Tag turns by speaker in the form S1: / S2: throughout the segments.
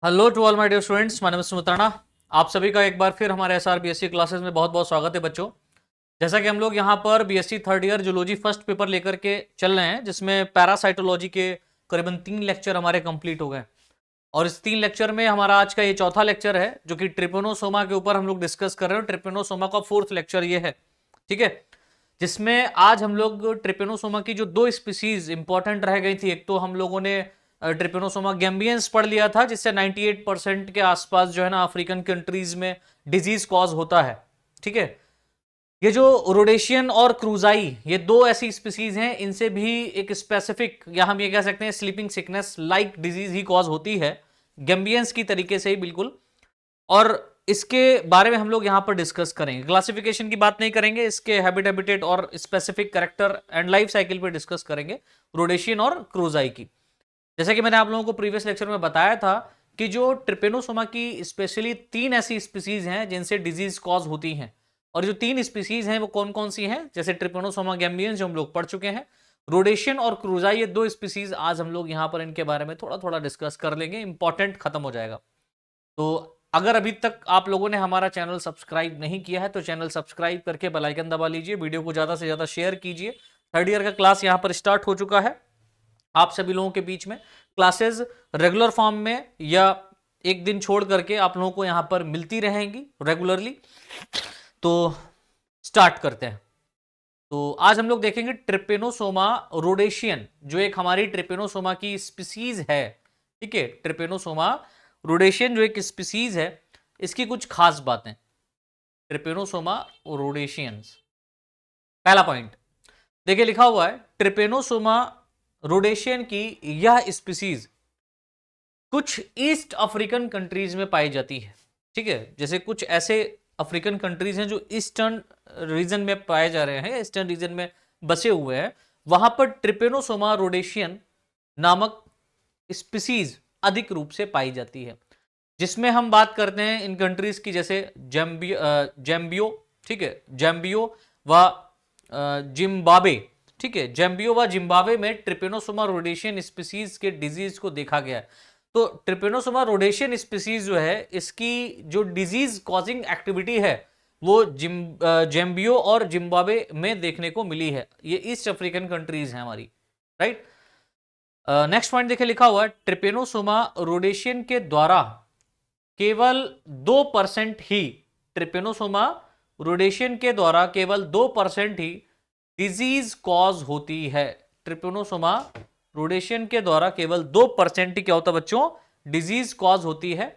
S1: Hello to all my dear students, my name is Sumitrana. आप सभी का एक बार फिर हमारे एसआर बीएससी क्लासेस में बहुत बहुत स्वागत है बच्चों। जैसा कि हम लोग यहाँ पर BSc third year zoology first paper लेकर के चल रहे हैं, जिसमें पैरासाइटोलॉजी के करीबन 3 लेक्चर हमारे कंप्लीट हो गए। और इस 3 लेक्चर में हमारा आज का ये चौथा लेक्चर है, जो कि ट्रिपेनोसोमा के ऊपर हम लोग डिस्कस कर रहे हैं। ट्रिपेनोसोमा का फोर्थ लेक्चर ये है, ठीक है, जिसमें आज हम लोग ट्रिपेनोसोमा की जो दो स्पीसीज इंपॉर्टेंट रह गई थी। एक तो हम लोगों ने ट्रिपेनोसोमा गैम्बियंस पढ़ लिया था, जिससे 98% के आसपास जो है ना अफ्रीकन कंट्रीज में डिजीज कॉज होता है, ठीक है। ये जो रोडेशियन और क्रूजाई, ये दो ऐसी स्पीसीज हैं, इनसे भी एक स्पेसिफिक, या हम ये कह सकते हैं स्लीपिंग सिकनेस लाइक डिजीज ही कॉज होती है, गैम्बियंस की तरीके से ही बिल्कुल। और इसके बारे में हम लोग यहां पर डिस्कस करेंगे। क्लासिफिकेशन की बात नहीं करेंगे, इसके हैबिटेट और specific character and life cycle पे डिस्कस करेंगे, रोडेशियन और क्रूजाई की। जैसा कि मैंने आप लोगों को प्रीवियस लेक्चर में बताया था कि जो ट्रिपेनोसोमा की स्पेशली 3 ऐसी स्पीसीज हैं जिनसे डिजीज कॉज होती हैं। और जो 3 स्पीसीज हैं वो कौन कौन सी हैं, जैसे ट्रिपेनोसोमा गैम्बियंस जो हम लोग पढ़ चुके हैं, रोडेशियन और क्रूजाई, ये 2 स्पीसीज आज हम लोग यहां पर इनके बारे में थोड़ा थोड़ा डिस्कस कर लेंगे, इंपॉर्टेंट खत्म हो जाएगा। तो अगर अभी तक आप लोगों ने हमारा चैनल सब्सक्राइब नहीं किया है तो चैनल सब्सक्राइब करके बेल आइकन दबा लीजिए, वीडियो को ज्यादा से ज्यादा शेयर कीजिए। थर्ड ईयर का क्लास यहां पर स्टार्ट हो चुका है। आप सभी लोगों के बीच में क्लासेस रेगुलर फॉर्म में या एक दिन छोड़ करके आप लोगों को यहां पर मिलती रहेंगी रेगुलरली। तो स्टार्ट करते हैं। तो आज हम लोग देखेंगे ट्रिपेनोसोमा रोडेशियन, जो एक हमारी ट्रिपेनोसोमा की स्पीसीज है, ठीक है। ट्रिपेनोसोमा रोडेशियन जो एक स्पीसीज है, इसकी कुछ खास बातें। ट्रिपेनोसोमा रोडेशियंस, पहला पॉइंट देखिए, लिखा हुआ है ट्रिपेनोसोमा रोडेशियन की यह स्पीसीज कुछ ईस्ट अफ्रीकन कंट्रीज में पाई जाती है, ठीक है। जैसे कुछ ऐसे अफ्रीकन कंट्रीज हैं जो ईस्टर्न रीजन में पाए जा रहे हैं, ईस्टर्न रीजन में बसे हुए हैं, वहां पर ट्रिपेनोसोमा रोडेशियन नामक स्पीसीज अधिक रूप से पाई जाती है। जिसमें हम बात करते हैं इन कंट्रीज की, जैसे जैम्बियो, ठीक है, जैम्बियो व जिम्बाब्वे, ठीक है। जैम्बियो व जिम्बाब्वे में ट्रिपेनोसोमा रोडेशियन स्पीसीज के डिजीज को देखा गया है। तो ट्रिपेनोसोमा रोडेशियन स्पीसीज जो है, इसकी जो डिजीज कॉजिंग एक्टिविटी है वो जैम्बियो और जिम्बाब्वे में देखने को मिली है। ये ईस्ट अफ्रीकन कंट्रीज हैं हमारी, राइट। नेक्स्ट पॉइंट देखिए, लिखा हुआ है ट्रिपेनोसोमा रोडेशियन के द्वारा केवल 2% ही, ट्रिपेनोसोमा रोडेशियन के द्वारा केवल 2% ही डिजीज कॉज होती है। ट्रिपेनोसोमा रोडेशियन के द्वारा केवल 2% ही क्या होता है बच्चों, डिजीज कॉज होती है।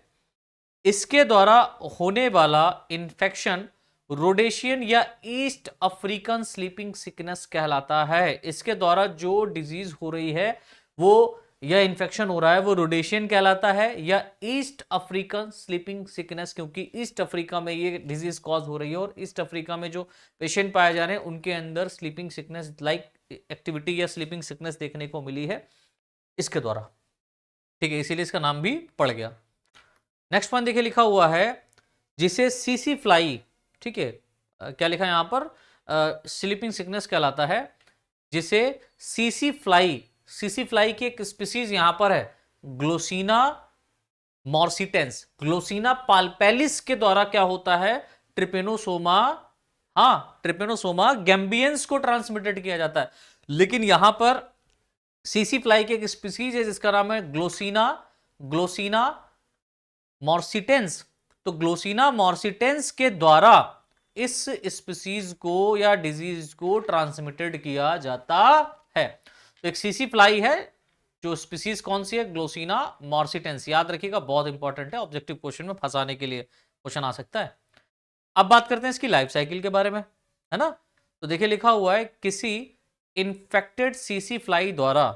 S1: इसके द्वारा होने वाला इंफेक्शन रोडेशियन या ईस्ट अफ्रीकन स्लीपिंग सिकनेस कहलाता है। इसके द्वारा जो डिजीज हो रही है वो, या इन्फेक्शन हो रहा है, वो रोडेशियन कहलाता है या ईस्ट अफ्रीकन स्लीपिंग सिकनेस, क्योंकि ईस्ट अफ्रीका में ये डिजीज कॉज हो रही है और ईस्ट अफ्रीका में जो पेशेंट पाए जा रहे हैं उनके अंदर स्लीपिंग सिकनेस लाइक एक्टिविटी या स्लीपिंग सिकनेस देखने को मिली है इसके द्वारा, ठीक है। इसीलिए इसका नाम भी पड़ गया। नेक्स्ट पॉइंट देखिए, लिखा हुआ है जिसे सीसी फ्लाई, ठीक है, क्या लिखा है यहां पर, स्लीपिंग सिकनेस कहलाता है, जिसे सीसी फ्लाई, सीसी फ्लाई की एक स्पीसीज यहां पर है ग्लोसिना मॉर्सिटेंस, ग्लोसिना पाल्पेलिस के द्वारा क्या होता है, ट्रिपेनोसोमा, हाँ, ट्रिपेनोसोमा गैम्बियंस को ट्रांसमिटेड किया जाता है। लेकिन यहां पर सीसी फ्लाई की एक स्पीसीज है जिसका नाम है ग्लोसिना, ग्लोसिना मॉर्सिटेंस। तो ग्लोसिना मॉर्सिटेंस के द्वारा इस स्पीसीज को या डिजीज को ट्रांसमिटेड किया जाता है। तो एक सीसी फ्लाई है, जो स्पीसीज कौन सी है, ग्लोसिना मॉर्सिटेंस। याद रखिएगा, बहुत इंपॉर्टेंट है, ऑब्जेक्टिव क्वेश्चन में फंसाने के लिए क्वेश्चन आ सकता है। अब बात करते हैं इसकी लाइफ साइकिल के बारे में, है ना। तो देखिए, लिखा हुआ है किसी इन्फेक्टेड सीसी फ्लाई द्वारा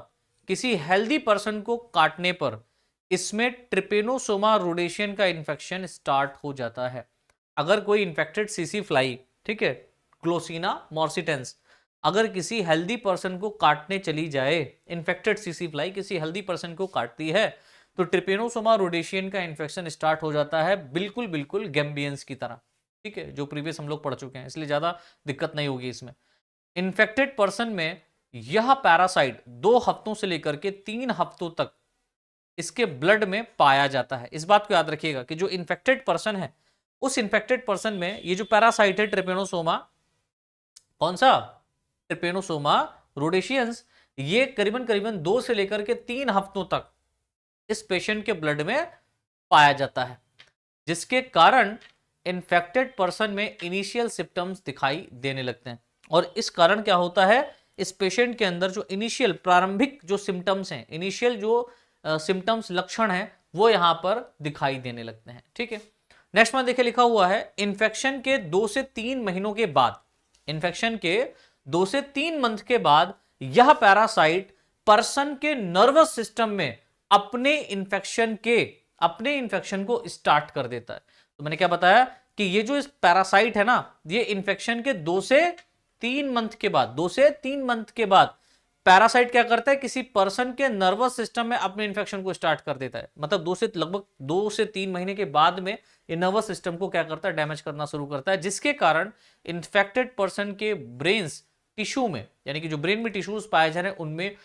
S1: किसी हेल्दी पर्सन को काटने पर इसमें ट्रिपेनोसोमा रोडेशियन का इन्फेक्शन स्टार्ट हो जाता है। अगर कोई इन्फेक्टेड सीसी फ्लाई, ठीक है, ग्लोसिना मॉर्सिटेंस, अगर किसी हेल्दी पर्सन को काटने चली जाए, इन्फेक्टेड सीसी फ्लाई किसी हेल्दी पर्सन को काटती है, तो ट्रिपेनोसोमा रोडेशियन का इन्फेक्शन स्टार्ट हो जाता है, बिल्कुल बिल्कुल गैम्बियंस की तरह, ठीक है, जो प्रीवियस हम लोग पढ़ चुके हैं, इसलिए ज्यादा दिक्कत नहीं होगी इसमें। इन्फेक्टेड पर्सन में यह पैरासाइट 2 हफ्तों से लेकर के 3 हफ्तों तक इसके ब्लड में पाया जाता है। इस बात को याद रखिएगा कि जो इन्फेक्टेड पर्सन है, उस इन्फेक्टेड पर्सन में ये जो पैरासाइट है ट्रिपेनोसोमा, कौन सा, ट्रिपेनोसोमा रोडेशियंस, ये करीबन करीबन 2 से लेकर के 3 हफ्तों तक इस पेशेंट के ब्लड में पाया जाता है, जिसके कारण इन्फेक्टेड पर्सन में इनिशियल सिम्टम्स दिखाई देने लगते हैं। और इस कारण क्या होता है, इस पेशेंट के अंदर जो इनिशियल प्रारंभिक जो सिम्टम्स हैं, इनिशियल जो सिम्टम्स लक्षण हैं, वो यहां पर दिखाई देने लगते हैं। ठीक है, नेक्स्ट में देखिए लिखा हुआ है इन्फेक्शन के 2 से 3 महीनों के बाद, इन्फेक्शन के 2 से 3 मंथ के बाद यह पैरासाइट पर्सन के नर्वस सिस्टम में अपने इन्फेक्शन को स्टार्ट कर देता है। तो मैंने क्या बताया कि ये जो इस पैरासाइट है ना, ये इन्फेक्शन के 2 से 3 मंथ के बाद, 2 से 3 मंथ के बाद पैरासाइट क्या करता है, किसी पर्सन के नर्वस सिस्टम में अपने इन्फेक्शन को स्टार्ट कर देता है। मतलब लगभग 2 से 3 महीने के बाद में ये नर्वस सिस्टम को क्या करता है, डैमेज करना शुरू करता है, जिसके कारण इन्फेक्टेड पर्सन के ब्रेन्स टिश्यू में, यानी कि जो ब्रेन में टिश्यूज पाए जा रहे हैं उनमें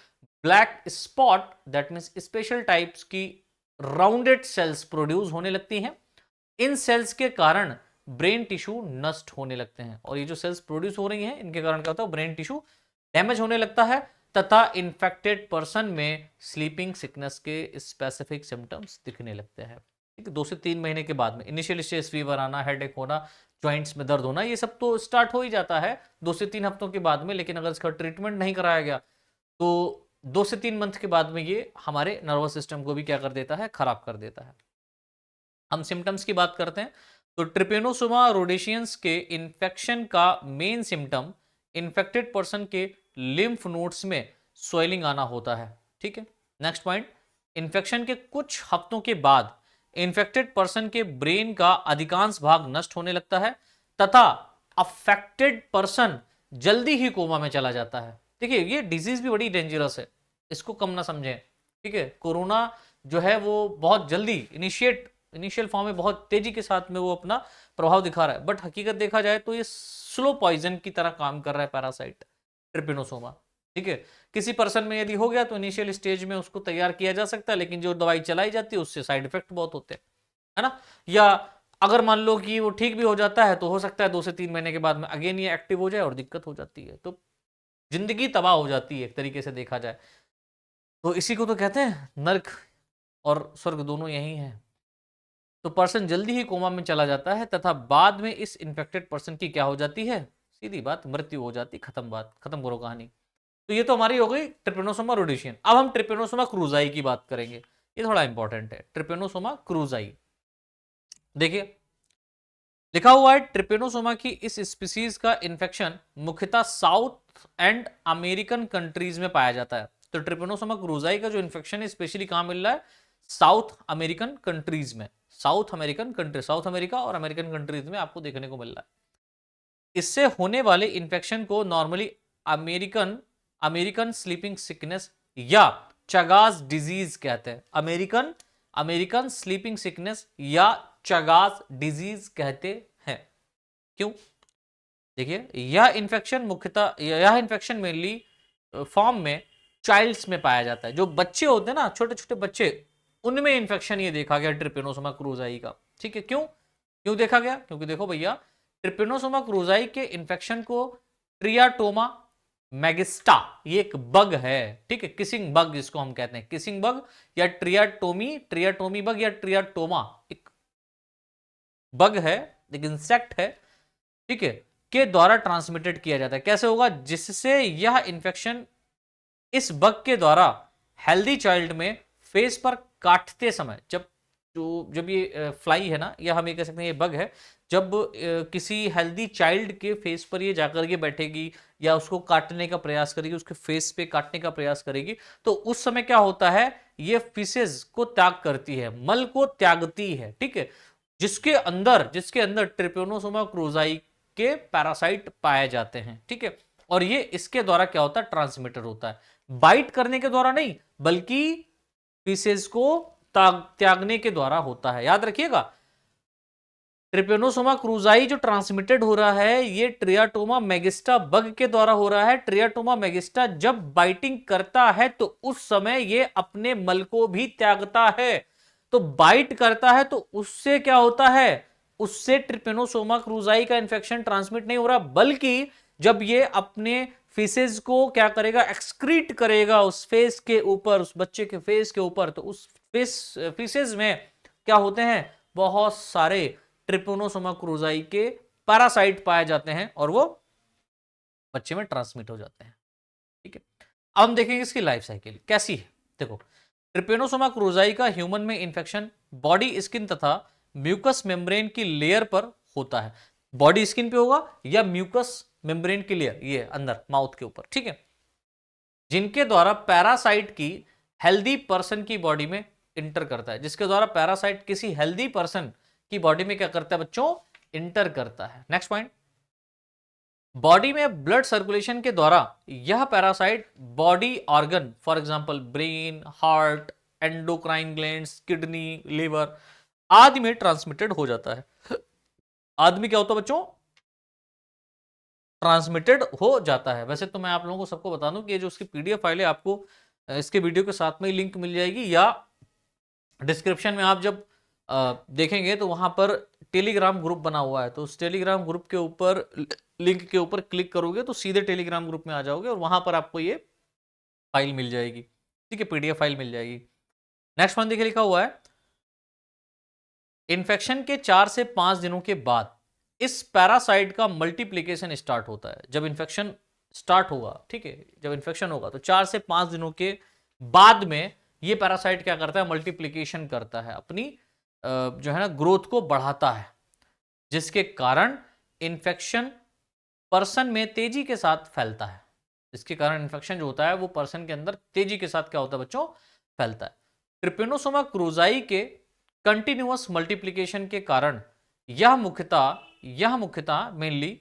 S1: black spot, that means special types की राउंडेड सेल्स प्रोड्यूस होने लगती हैं। इन सेल्स के कारण ब्रेन टिश्यू नष्ट होने लगते हैं, और ये जो सेल्स प्रोड्यूस हो रही हैं इनके कारण क्या होता है, ब्रेन टिश्यू डैमेज होने लगता है, तथा इन्फेक्टेड पर्सन में स्लीपिंग सिकनेस के स्पेसिफिक सिम्टम्स दिखने लगते हैं। ठीक है, 2 से 3 महीने के बाद में इनिशियल स्टेज फीवर आना, हेडेक होना, जॉइंट्स में दर्द होना, ये सब तो स्टार्ट हो ही जाता है 2 से 3 हफ्तों के बाद में। लेकिन अगर इसका ट्रीटमेंट नहीं कराया गया तो 2 से 3 मंथ के बाद में ये हमारे नर्वस सिस्टम को भी क्या कर देता है, खराब कर देता है। हम सिम्टम्स की बात करते हैं तो ट्रिपेनोसोमा रोडेशियंस के इन्फेक्शन का मेन सिम्टम इन्फेक्टेड पर्सन के लिम्फ नोड्स में स्वेलिंग आना होता है। ठीक है, नेक्स्ट पॉइंट, इन्फेक्शन के कुछ हफ्तों के बाद इन्फेक्टेड पर्सन के ब्रेन का अधिकांश भाग नष्ट होने लगता है, तथा अफेक्टेड पर्सन जल्दी ही कोमा में चला जाता है। देखिए, ये डिजीज भी बड़ी डेंजरस है, इसको कम ना समझें। ठीक है, कोरोना जो है वो बहुत जल्दी इनिशियल फॉर्म में बहुत तेजी के साथ में वो अपना प्रभाव दिखा रहा है, बट हकीकत देखा जाए तो ये स्लो पॉइजन की तरह काम कर रहा है पैरासाइट ट्रिपेनोसोमा। ठीक है, किसी पर्सन में यदि हो गया तो इनिशियल स्टेज में उसको तैयार किया जा सकता है, लेकिन जो दवाई चलाई जाती है उससे साइड इफेक्ट बहुत होते हैं, है ना। या अगर मान लो कि वो ठीक भी हो जाता है तो हो सकता है 2 से 3 महीने के बाद में अगेन ये एक्टिव हो जाए और दिक्कत हो जाती है, तो जिंदगी तबाह हो जाती है एक तरीके से देखा जाए तो। इसी को तो कहते हैं नर्क और स्वर्ग दोनों यही है। तो पर्सन जल्दी ही कोमा में चला जाता है, तथा बाद में इस इन्फेक्टेड पर्सन की क्या हो जाती है, सीधी बात, मृत्यु हो जाती, खत्म बात, खत्म करो कहानी। तो ये तो हमारी हो गई ट्रिपेनोसोमा रोडेशियन। अब हम ट्रिपेनोसोमा क्रूजाई की बात करेंगे, ये थोड़ा इंपॉर्टेंट है। ट्रिपेनोसोमा क्रूजाई, देखिए लिखा हुआ है ट्रिपेनोसोमा की इस स्पीसीज का इन्फेक्शन मुख्यतः साउथ एंड अमेरिकन कंट्रीज में पाया जाता है। तो ट्रिपेनोसोमा क्रूजाई का जो इन्फेक्शन है स्पेशली कहां मिल रहा है, साउथ अमेरिकन कंट्रीज में, साउथ अमेरिका और अमेरिकन कंट्रीज में आपको देखने को मिल रहा है। इससे होने वाले इन्फेक्शन को नॉर्मली अमेरिकन स्लीपिंग सिकनेस या चगास डिजीज कहते हैं। अमेरिकन स्लीपिंग सिकनेस या चगास डिजीज कहते हैं। क्यों? देखिए, यह इन्फेक्शन मेनली फॉर्म में चाइल्ड्स में पाया जाता है। जो बच्चे होते हैं ना, छोटे छोटे बच्चे, उनमें इन्फेक्शन ये देखा गया ट्रिपेनोसोमा क्रूजाई का। ठीक है, क्यों देखा गया? क्योंकि देखो भैया, ट्रिपेनोसोमा क्रूजाई के इन्फेक्शन को ट्रियाटोमा मैगिस्टा, ये एक बग है, ठीक है, किसिंग बग जिसको हम कहते हैं, किसिंग बग या ट्रियाटोमी बग या ट्रियाटोमा, एक बग है, एक इंसेक्ट है, ठीक है, के द्वारा ट्रांसमिटेड किया जाता है। कैसे होगा? जिससे यह इंफेक्शन इस बग के द्वारा हेल्दी चाइल्ड में फेस पर काटते समय, जब ये फ्लाई है ना, या हम ये कह सकते हैं ये बग है, जब किसी हेल्दी चाइल्ड के फेस पर ये जाकर के बैठेगी या उसको काटने का प्रयास करेगी, उसके फेस पे काटने का प्रयास करेगी, तो उस समय क्या होता है, ये फीसेस को त्याग करती है, मल को त्यागती है, ठीक है, जिसके अंदर ट्रिपेनोसोमा क्रूजाई के पैरासाइट पाए जाते हैं। ठीक है, और ये इसके द्वारा क्या होता है, ट्रांसमिटर होता है, बाइट करने के द्वारा नहीं, बल्कि फीसेस को त्यागने के द्वारा होता है। याद रखिएगा, ट्रिपेनोसोमा क्रूजाई जो ट्रांसमिटेड हो रहा है ये ट्रियाटोमा मैगिस्टा बग के द्वारा हो रहा है। ट्रियाटोमा मैगिस्टा जब बाइटिंग करता है तो उस समय ये अपने मल को भी त्यागता है। तो बाइट करता है तो उससे क्या होता है, उससे ट्रिपेनोसोमा क्रूजाई का इंफेक्शन ट्रांसमिट नहीं हो रहा, बल्कि जब ये अपने फीसेस को क्या करेगा, एक्सक्रीट करेगा उस फेस के ऊपर, उस बच्चे के फेस के ऊपर, तो उस फीसेस में क्या होते हैं, बहुत सारे ट्रिपेनोसोमा क्रूजाई के पैरासाइट पाए जाते हैं और वो बच्चे में ट्रांसमिट हो जाते हैं। ठीक है, अब हम देखेंगे इसकी लाइफ साइकिल कैसी है। देखो, ट्रिपेनोसोमा क्रूजाई का ह्यूमन में इंफेक्शन बॉडी स्किन तथा म्यूकस मेम्ब्रेन की लेयर पर होता है। बॉडी स्किन पे होगा या म्यूकस मेम्ब्रेन की लेयर, ये अंदर माउथ के ऊपर, ठीक है, जिनके द्वारा पैरासाइट की हेल्दी पर्सन की बॉडी में इंटर करता है, जिसके द्वारा पैरासाइट किसी हेल्दी पर्सन की बॉडी में क्या करता है बच्चों, इंटर करता है। नेक्स्ट पॉइंट, बॉडी में ब्लड सर्कुलेशन के द्वारा यह parasite body organ for example brain, heart, endocrine glands, kidney, liver आदि में ट्रांसमिटेड हो जाता है। आदमी क्या होता है बच्चों, ट्रांसमिटेड हो जाता है। वैसे तो मैं आप लोगों को सबको बता दूं कि ये जो उसकी पीडीएफ फाइल है आपको इसके वीडियो के साथ में ही लिंक मिल जाएगी, या डिस्क्रिप्शन में आप जब देखेंगे तो वहां पर टेलीग्राम ग्रुप बना हुआ है, तो उस टेलीग्राम ग्रुप के ऊपर लिंक के ऊपर क्लिक करोगे तो सीधे टेलीग्राम ग्रुप में आ जाओगे और वहां पर आपको ये फाइल मिल जाएगी। ठीक है, पीडीएफ फाइल मिल जाएगी। नेक्स्ट वन देखिए, लिखा हुआ है इन्फेक्शन के 4 से 5 दिनों के बाद इस पैरासाइट का मल्टीप्लिकेशन स्टार्ट होता है। जब इन्फेक्शन स्टार्ट होगा, ठीक है, जब इन्फेक्शन होगा तो 4 से 5 दिनों के बाद में ये पैरासाइट क्या करता है, मल्टीप्लिकेशन करता है, अपनी जो है ना ग्रोथ को बढ़ाता है, जिसके कारण इन्फेक्शन पर्सन में तेजी के साथ फैलता है। इसके कारण इन्फेक्शन जो होता है वो पर्सन के अंदर तेजी के साथ क्या होता है बच्चों, फैलता है। ट्रिपेनोसोमा क्रूजाई के कंटिन्यूअस मल्टीप्लिकेशन के कारण यह मुख्यतः मेनली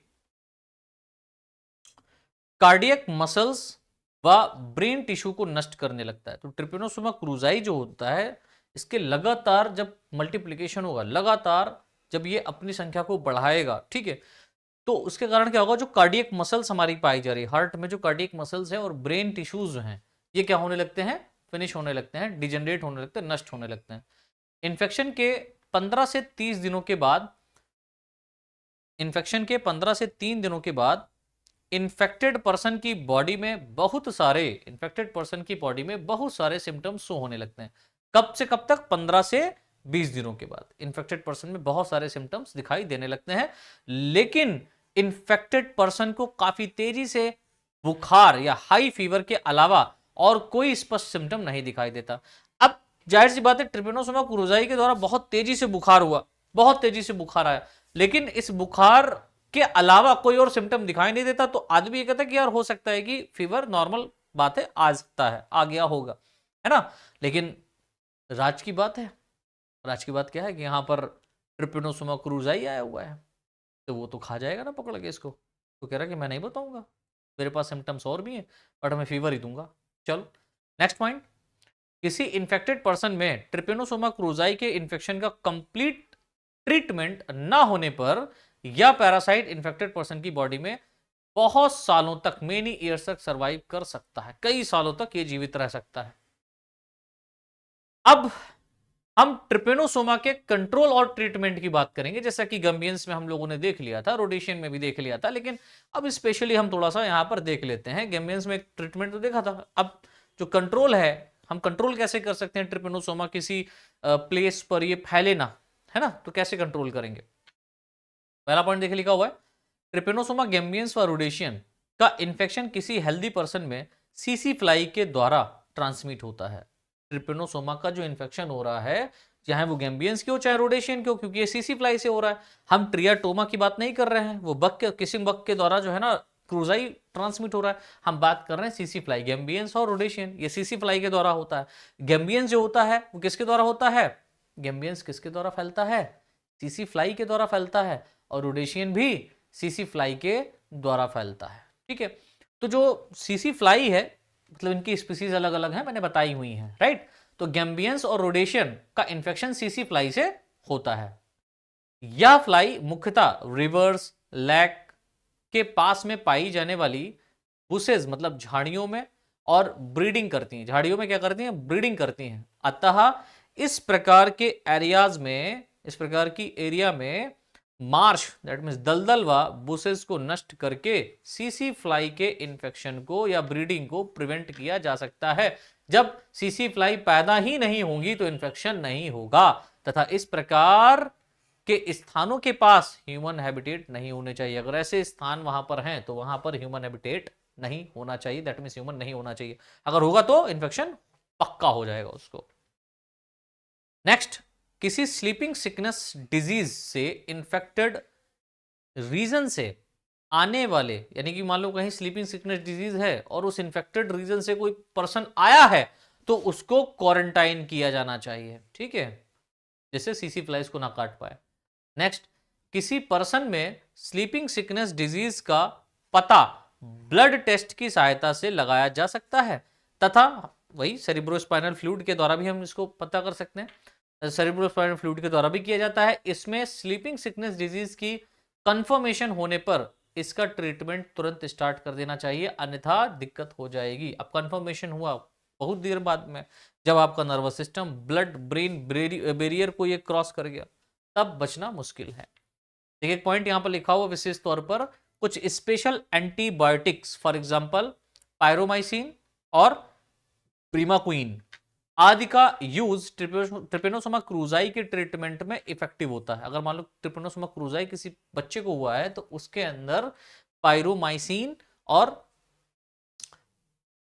S1: कार्डियक मसल्स व ब्रेन टिश्यू को नष्ट करने लगता है। तो ट्रिपेनोसोमा क्रूजाई जो होता है इसके लगातार जब मल्टीप्लिकेशन होगा, लगातार जब ये अपनी संख्या को बढ़ाएगा, ठीक है, तो उसके कारण क्या होगा, जो कार्डियक मसल्स हमारी पाई जा रही है, हार्ट में जो कार्डियक मसल्स हैं और ब्रेन टिश्यूज जो हैं, ये क्या होने लगते हैं, फिनिश होने लगते हैं, डिजेनरेट होने लगते हैं, नष्ट होने लगते हैं। इन्फेक्शन के 15 से 30 दिनों के बाद, इन्फेक्शन के 15 से 3 दिनों के बाद इन्फेक्टेड पर्सन की बॉडी में बहुत सारे सिम्टम्स शो होने लगते हैं। कब से कब तक, 15 से 20 दिनों के बाद इन्फेक्टेड पर्सन में बहुत सारे सिम्टम्स दिखाई देने लगते हैं, लेकिन इन्फेक्टेड पर्सन को काफी तेजी से बुखार या हाई फीवर के अलावा और कोई स्पष्ट सिम्टम नहीं दिखाई देता। अब जाहिर सी बात है, ट्रिपेनोसोमा क्रूजाई के द्वारा बहुत तेजी से बुखार हुआ, बहुत तेजी से बुखार आया, लेकिन इस बुखार के अलावा कोई और सिम्टम दिखाई नहीं देता, तो आदमी ये कहता है कि यार हो सकता है कि फीवर, नॉर्मल बात है, आ सकता है, आ गया होगा, है ना। लेकिन राज की बात है, राज की बात क्या है कि यहां पर ट्रिपेनोसोमा क्रूजाई आया हुआ है, तो वो तो खा जाएगा ना पकड़ के इसको। तो कह रहा है कि मैं नहीं बताऊंगा, मेरे पास सिम्टम्स और भी हैं, बट मैं फीवर ही दूंगा। चलो नेक्स्ट पॉइंट, किसी इन्फेक्टेड पर्सन में ट्रिपेनोसोमा क्रूजाई के इन्फेक्शन का कंप्लीट ट्रीटमेंट ना होने पर यह पैरासाइट इन्फेक्टेड पर्सन की बॉडी में बहुत सालों तक, मेनी ईयर्स तक सर्वाइव कर सकता है, कई सालों तक ये जीवित रह सकता है। अब हम ट्रिपेनोसोमा के कंट्रोल और ट्रीटमेंट की बात करेंगे, जैसा कि गम्बियंस में हम लोगों ने देख लिया था, रोडेशियन में भी देख लिया था, लेकिन अब स्पेशली हम थोड़ा सा यहां पर देख लेते हैं। गम्बियंस में ट्रीटमेंट तो देखा था, अब जो कंट्रोल है, हम कंट्रोल कैसे कर सकते हैं, ट्रिपेनोसोमा किसी प्लेस पर ये फैले ना, है ना, तो कैसे कंट्रोल करेंगे। पहला पॉइंट देखिए, लिखा हुआ है ट्रिपेनोसोमा गैम्बियंस व रोडेशियन का इन्फेक्शन किसी हेल्दी पर्सन में सीसी फ्लाई के द्वारा ट्रांसमिट होता है। ट्रिपेनोसोमा का जो इन्फेक्शन हो रहा है, चाहे वो गैम्बियंस की हो चाहे रोडेशियन की हो, क्योंकि ये सीसी फ्लाई से हो रहा है, हम ट्रियाटोमा की बात नहीं कर रहे हैं, वो बग के किसिंग बग के द्वारा जो है ना क्रूजाई ट्रांसमिट हो रहा है, हम बात कर रहे हैं सीसी फ्लाई। गैम्बियंस और रोडेशियन ये सीसी फ्लाई के द्वारा होता है। गैम्बियंस जो होता है वो किसके द्वारा होता है, गैम्बियंस किसके द्वारा फैलता है, सीसी फ्लाई के द्वारा फैलता है, और रोडेशियन भी सीसी फ्लाई के द्वारा फैलता है। ठीक है, तो जो सीसी फ्लाई है, मतलब इनकी स्पीसीज अलग अलग हैं, मैंने बताई हुई हैं, राइट। तो गैम्बियंस और रोडेशियन का इन्फेक्शन सीसी फ्लाई से होता है। यह फ्लाई मुख्यतः रिवर्स, लेक के पास में पाई जाने वाली बुशेज मतलब झाड़ियों में और ब्रीडिंग करती हैं। झाड़ियों में क्या करती हैं? ब्रीडिंग करती हैं। अतः इस प्रकार के एरियाज में, इस प्रकार की एरिया में मार्श दैट मीन्स दलदल व बुशेस को नष्ट करके सीसी फ्लाई के इन्फेक्शन को या ब्रीडिंग को प्रिवेंट किया जा सकता है। जब सीसी फ्लाई पैदा ही नहीं होंगी तो इन्फेक्शन नहीं होगा, तथा इस प्रकार के स्थानों के पास ह्यूमन हैबिटेट नहीं होने चाहिए। अगर ऐसे स्थान वहां पर हैं तो वहां पर ह्यूमन हैबिटेट नहीं होना चाहिए, दैट मीन्स ह्यूमन नहीं होना चाहिए। अगर होगा तो इन्फेक्शन पक्का हो जाएगा उसको। नेक्स्ट, किसी स्लीपिंग सिकनेस डिजीज से इन्फेक्टेड रीजन से आने वाले, यानी कि मान लो कहीं स्लीपिंग सिकनेस डिजीज है और उस इन्फेक्टेड रीजन से कोई पर्सन आया है तो उसको क्वारंटाइन किया जाना चाहिए, ठीक है, जिससे सीसी फ्लाइज को ना काट पाए। नेक्स्ट, किसी पर्सन में स्लीपिंग सिकनेस डिजीज का पता ब्लड टेस्ट की सहायता से लगाया जा सकता है, तथा वही सेरिब्रोस्पाइनल फ्लूइड के द्वारा भी हम इसको पता कर सकते हैं। सेरिब्रोस्पाइनल फ्लूइड के द्वारा भी किया जाता है। इसमें स्लीपिंग सिकनेस डिजीज की कंफर्मेशन होने पर इसका ट्रीटमेंट तुरंत स्टार्ट कर देना चाहिए, अन्यथा दिक्कत हो जाएगी। अब कंफर्मेशन हुआ बहुत देर बाद में, जब आपका nervous system blood brain barrier को ये क्रॉस कर गया, तब बचना मुश्किल है। देखिए एक पॉइंट यहां पर लिखा हुआ विशेष तौर पर, कुछ स्पेशल एंटीबायोटिक्स फॉर एग्जांपल पायरोमाइसिन और प्रीमाक्विन आदि का यूज ट्रिपेनोसोमा क्रूजाई के ट्रीटमेंट में इफेक्टिव होता है। अगर मान लो ट्रिपेनोसोमा क्रूजाई किसी बच्चे को हुआ है तो उसके अंदर पायरोमाइसिन और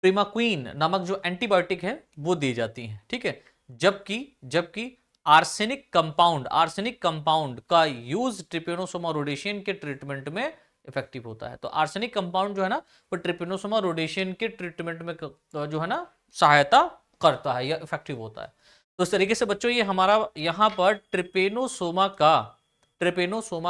S1: प्रीमाक्विन नामक जो एंटीबायोटिक है वो दी जाती है, ठीक है। जबकि आर्सेनिक कंपाउंड का यूज ट्रिपेनोसोमा रोडेशियन के ट्रीटमेंट में इफेक्टिव होता है। तो आर्सेनिक कंपाउंड जो है ना वो ट्रिपेनोसोमा रोडेशियन के ट्रीटमेंट में जो है ना सहायता करता है या इफेक्टिव होता है। तो इस तरीके से बच्चों ये हमारा यहाँ पर ट्रिपेनोसोमा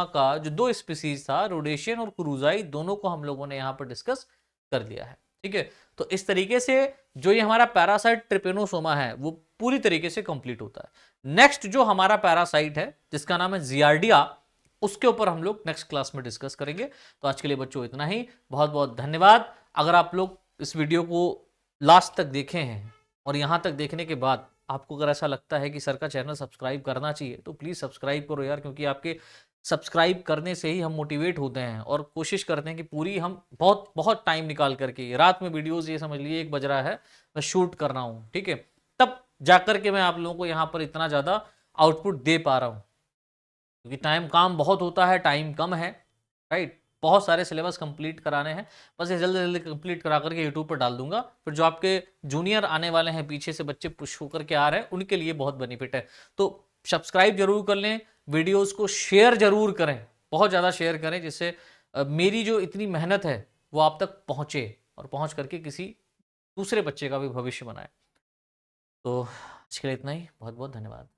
S1: का जो दो स्पीसीज था, रोडेशियन और क्रूजाई, दोनों को हम लोगों ने यहाँ पर डिस्कस कर लिया है, ठीक है। तो इस तरीके से जो ये हमारा पैरासाइट ट्रिपेनोसोमा है वो पूरी तरीके से कंप्लीट होता है। नेक्स्ट जो हमारा पैरासाइट है जिसका नाम है जियार्डिया, उसके ऊपर हम लोग नेक्स्ट क्लास में डिस्कस करेंगे। तो आज के लिए बच्चों इतना ही, बहुत बहुत धन्यवाद। अगर आप लोग इस वीडियो को लास्ट तक देखे हैं और यहां तक देखने के बाद आपको अगर ऐसा लगता है कि सर का चैनल सब्सक्राइब करना चाहिए तो प्लीज सब्सक्राइब करो यार, क्योंकि आपके सब्सक्राइब करने से ही हम मोटिवेट होते हैं और कोशिश करते हैं कि पूरी हम बहुत बहुत टाइम निकाल करके रात में वीडियोस, ये समझ लीजिए 1 बज रहा है, मैं शूट कर रहा हूँ, ठीक है, तब जाकर के मैं आप लोगों को यहाँ पर इतना ज़्यादा आउटपुट दे पा रहा हूँ, क्योंकि काम बहुत होता है, टाइम कम है, राइट। बहुत सारे सिलेबस कंप्लीट कराने हैं, बस ये जल्दी जल्दी कंप्लीट करा करके यूट्यूब पर डाल दूंगा। फिर जो आपके जूनियर आने वाले हैं, पीछे से बच्चे पुश होकर के आ रहे हैं, उनके लिए बहुत बेनिफिट है। तो सब्सक्राइब जरूर कर लें, वीडियोस को शेयर जरूर करें, बहुत ज़्यादा शेयर करें, जिससे मेरी जो इतनी मेहनत है वो आप तक पहुँचे और पहुँच करके किसी दूसरे बच्चे का भी भविष्य बनाए। तो आज के लिए इतना ही, बहुत बहुत धन्यवाद।